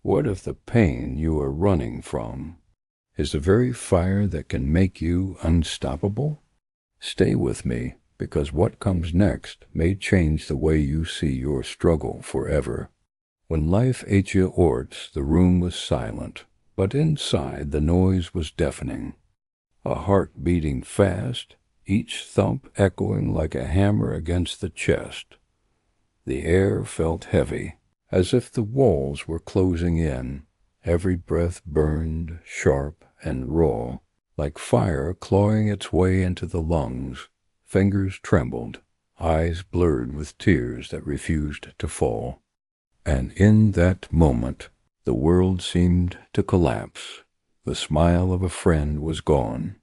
What if the pain you are running from is the very fire that can make you unstoppable? Stay with me, because what comes next may change the way you see your struggle forever. When life ate you orts, the room was silent, but inside the noise was deafening. A heart beating fast, each thump echoing like a hammer against the chest. The air felt heavy, as if the walls were closing in. Every breath burned, sharp and raw, like fire clawing its way into the lungs. Fingers trembled, eyes blurred with tears that refused to fall. And in that moment, the world seemed to collapse. The smile of a friend was gone.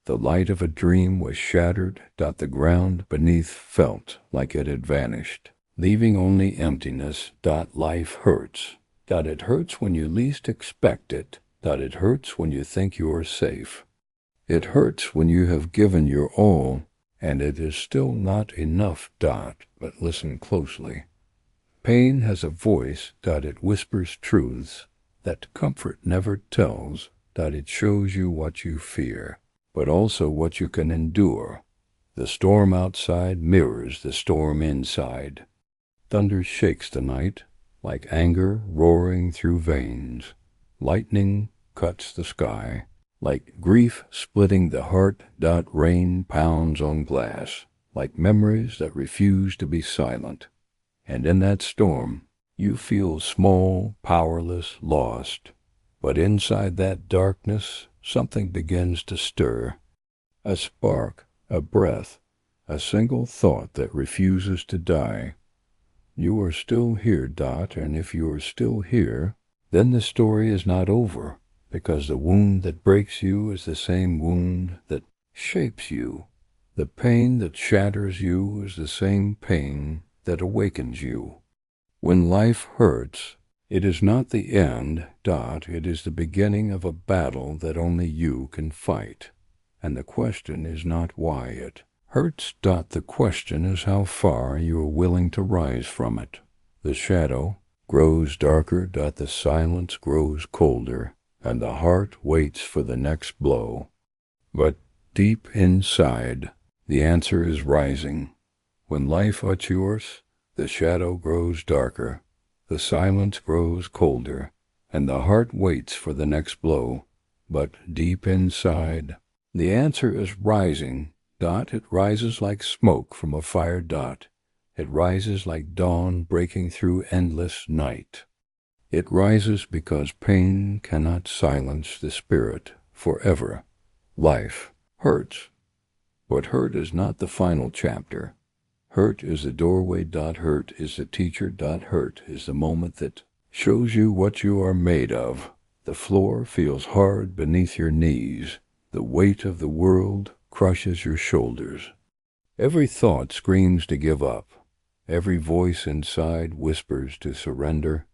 The light of a dream was shattered. The ground beneath felt like it had vanished, leaving only emptiness. Life hurts. It hurts when you least expect it. It hurts when you think you are safe. It hurts when you have given your all, and it is still not enough. But listen closely. Pain has a voice. It whispers truths that comfort never tells. It shows you what you fear, but also what you can endure. The storm outside mirrors the storm inside. Thunder shakes the night, like anger roaring through veins. Lightning cuts the sky, like grief splitting the heart. Rain pounds on glass, like memories that refuse to be silent. And in that storm, you feel small, powerless, lost. But inside that darkness, something begins to stir. A spark, a breath, a single thought that refuses to die. You are still here. And if you are still here, then the story is not over, because the wound that breaks you is the same wound that shapes you. The pain that shatters you is the same pain that awakens you. When life hurts, it is not the end. It is the beginning of a battle that only you can fight. And the question is not why it hurts. The question is how far you are willing to rise from it. The shadow grows darker. The silence grows colder, and the heart waits for the next blow. But deep inside, the answer is rising. When life hurts yours, the shadow grows darker, the silence grows colder, and the heart waits for the next blow. But deep inside, the answer is rising. It rises like smoke from a fire. It rises like dawn breaking through endless night. It rises because pain cannot silence the spirit forever. Life hurts. But hurt is not the final chapter. Hurt is the doorway. Hurt is the teacher. Hurt is the moment that shows you what you are made of. The floor feels hard beneath your knees. The weight of the world crushes your shoulders. Every thought screams to give up. Every voice inside whispers to surrender.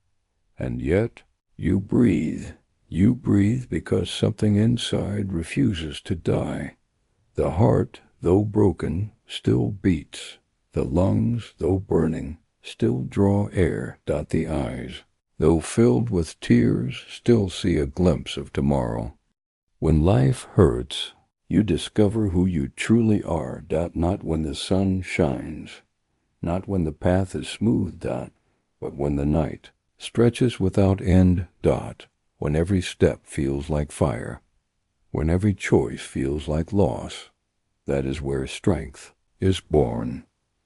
And yet, you breathe. You breathe because something inside refuses to die. The heart, though broken, still beats. The lungs, though burning, still draw air. The eyes, though filled with tears, still see a glimpse of tomorrow. When life hurts, you discover who you truly are. Not when the sun shines, not when the path is smooth. But when the night stretches without end. When every step feels like fire, when every choice feels like loss. That is where strength is born.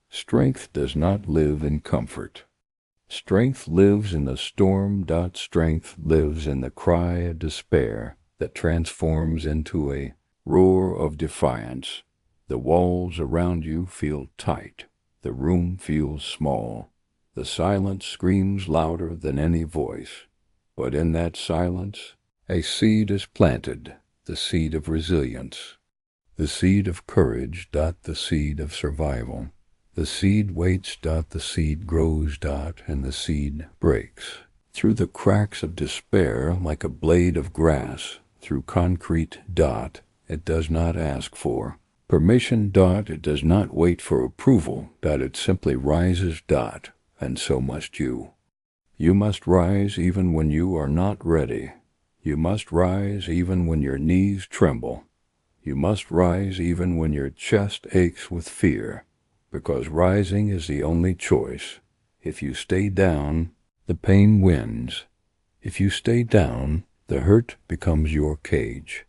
Strength does not live in comfort. Strength lives in the storm. Strength lives in the cry of despair that transforms into a roar of defiance. The walls around you feel tight. The room feels small. The silence screams louder than any voice. But in that silence, a seed is planted, the seed of resilience, the seed of courage. The seed of survival. The seed waits. The seed grows. And the seed breaks. Through the cracks of despair, like a blade of grass, through concrete. It does not ask for permission. It does not wait for approval. It simply rises. And so must you. You must rise even when you are not ready. You must rise even when your knees tremble. You must rise even when your chest aches with fear, because rising is the only choice. If you stay down, the pain wins. If you stay down, the hurt becomes your cage.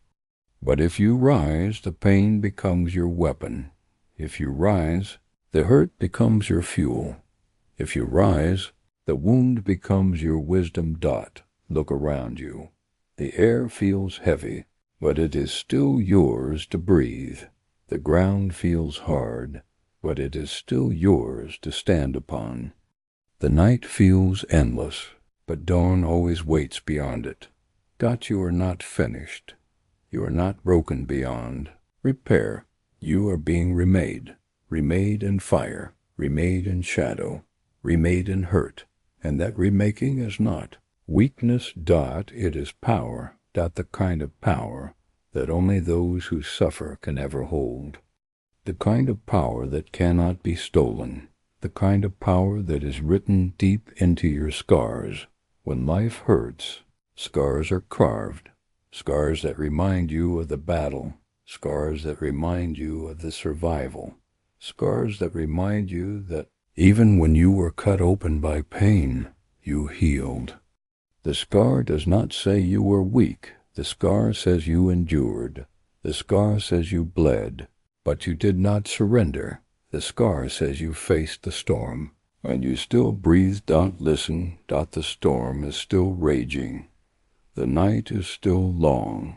But if you rise, the pain becomes your weapon. If you rise, the hurt becomes your fuel. If you rise, the wound becomes your wisdom. Look around you. The air feels heavy, but it is still yours to breathe. The ground feels hard, but it is still yours to stand upon. The night feels endless, but dawn always waits beyond it. You are not finished. You are not broken beyond repair. You are being remade in fire, remade in shadow, remade in hurt. And that remaking is not weakness. It is power. The kind of power that only those who suffer can ever hold. The kind of power that cannot be stolen. The kind of power that is written deep into your scars. When life hurts, scars are carved. Scars that remind you of the battle. Scars that remind you of the survival. Scars that remind you that even when you were cut open by pain, you healed. The scar does not say you were weak. The scar says you endured. The scar says you bled, but you did not surrender. The scar says you faced the storm, and you still breathed. Listen. The storm is still raging. The night is still long.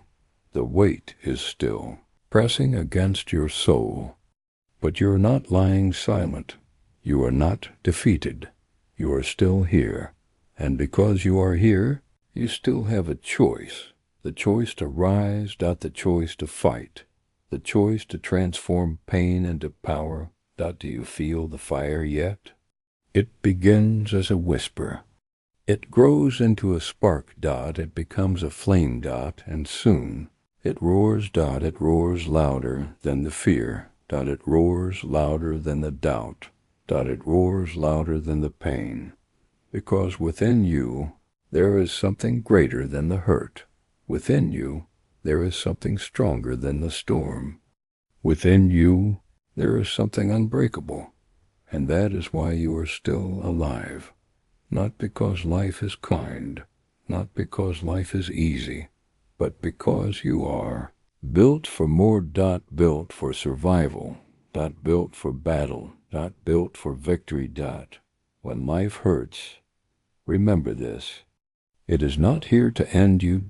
The weight is still pressing against your soul. But you are not lying silent. You are not defeated. You are still here. And because you are here, you still have a choice. The choice to rise, the choice to fight. The choice to transform pain into power. Do you feel the fire yet? It begins as a whisper. It grows into a spark. It becomes a flame. And soon it roars. It roars louder than the fear. It roars louder than the doubt. It roars louder than the pain. Because within you, there is something greater than the hurt. Within you, there is something stronger than the storm. Within you, there is something unbreakable. And that is why you are still alive. Not because life is kind, not because life is easy, but because you are built for more. Built for survival. Built for battle. Built for victory. When life hurts, remember this. It is not here to end you.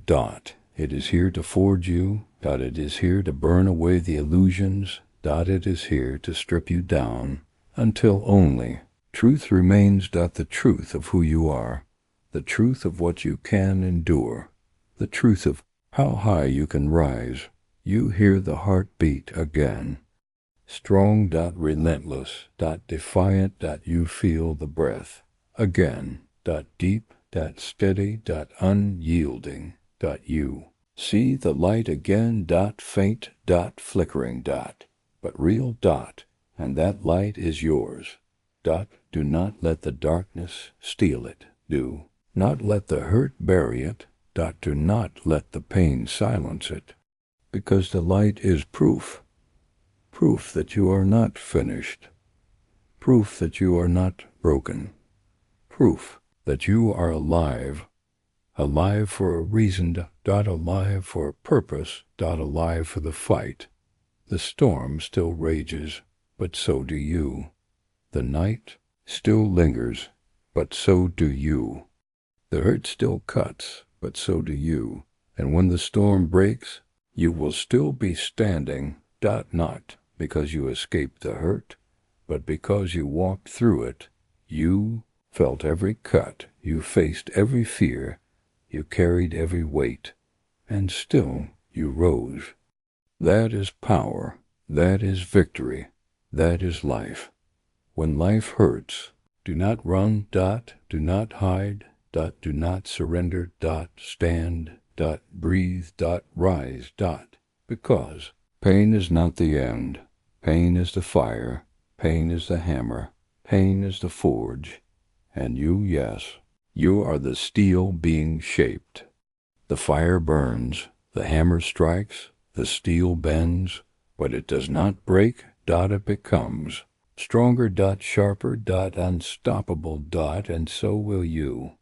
It is here to forge you. It is here to burn away the illusions. It is here to strip you down until only truth remains. The truth of who you are. The truth of what you can endure. The truth of how high you can rise. You hear the heartbeat again. Strong. Relentless. Defiant. You feel the breath again. Deep. Steady. Unyielding. You see the light again. Faint. Flickering. But real. And that light is yours. Do not let the darkness steal it. Do not let the hurt bury it. Do not let the pain silence it. Because the light is proof. Proof that you are not finished. Proof that you are not broken. Proof that you are alive. Alive for a reason. Alive for a purpose. Alive for the fight. The storm still rages, but so do you. The night still lingers, but so do you. The hurt still cuts, but so do you. And when the storm breaks, you will still be standing. Not because you escaped the hurt, but because you walked through it. You felt every cut, you faced every fear, you carried every weight, and still you rose. That is power, that is victory, that is life. When life hurts, do not run. Do not hide. Do not surrender. Stand. Breathe. Rise. Because pain is not the end. Pain is the fire. Pain is the hammer. Pain is the forge. And you, yes, You are the steel being shaped. The fire burns, the hammer strikes, the steel bends, but it does not break, it becomes. Stronger, sharper, unstoppable, and so will you.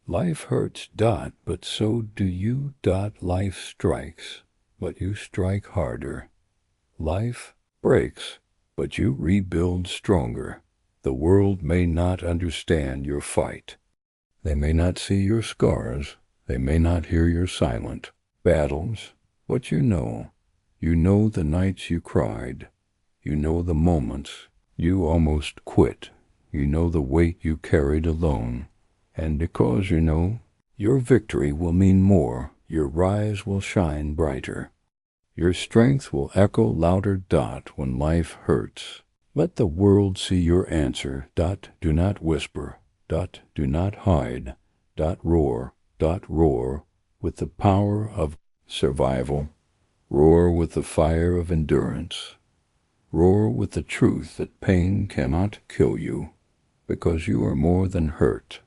Life hurts, but so do you, life strikes, but you strike harder. Life breaks, but you rebuild stronger. The world may not understand your fight. They may not see your scars. They may not hear your silent battles, but you know the nights you cried. You know the moments you almost quit. You know the weight you carried alone. And because you know, your victory will mean more. Your rise will shine brighter. Your strength will echo louder, when life hurts. Let the world see your answer, do not whisper, do not hide, roar with the power of survival. Roar with the fire of endurance. Roar with the truth that pain cannot kill you, because you are more than hurt.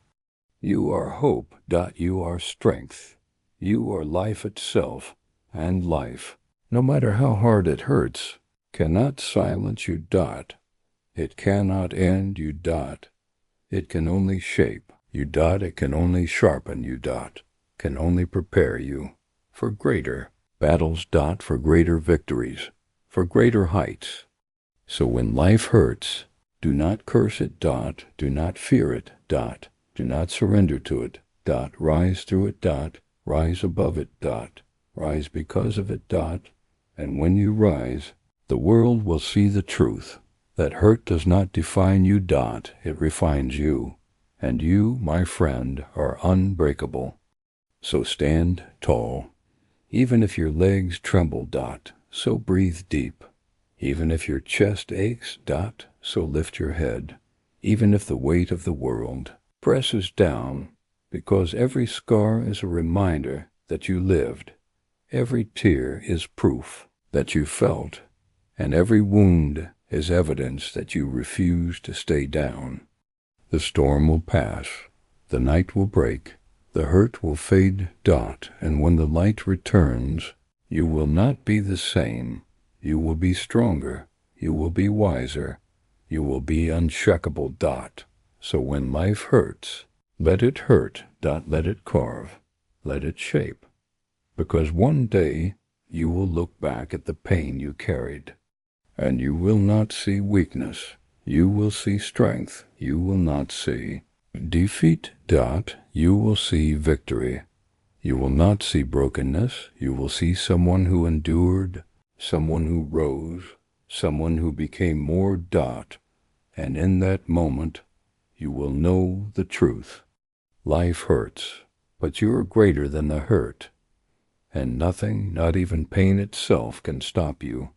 You are hope, you are strength. You are life itself, and life, no matter how hard it hurts, cannot silence you, It cannot end you, It can only shape you, It can only sharpen you, Can only prepare you for greater battles, for greater victories, for greater heights. So when life hurts, do not curse it, do not fear it, do not surrender to it, rise through it, rise above it, rise because of it, and when you rise, the world will see the truth, that hurt does not define you, it refines you, and you, my friend, are unbreakable. So stand tall, even if your legs tremble, so breathe deep. Even if your chest aches, so lift your head. Even if the weight of the world presses down, because every scar is a reminder that you lived. Every tear is proof that you felt, and every wound is evidence that you refused to stay down. The storm will pass, the night will break, the hurt will fade, and when the light returns, you will not be the same. You will be stronger, you will be wiser, you will be unshakable, So when life hurts, let it hurt, let it carve, let it shape. Because one day you will look back at the pain you carried, and you will not see weakness, you will see strength, you will not see defeat, you will see victory. You will not see brokenness, you will see someone who endured, someone who rose, someone who became more, and in that moment you will know the truth. Life hurts, but you are greater than the hurt, and nothing, not even pain itself, can stop you.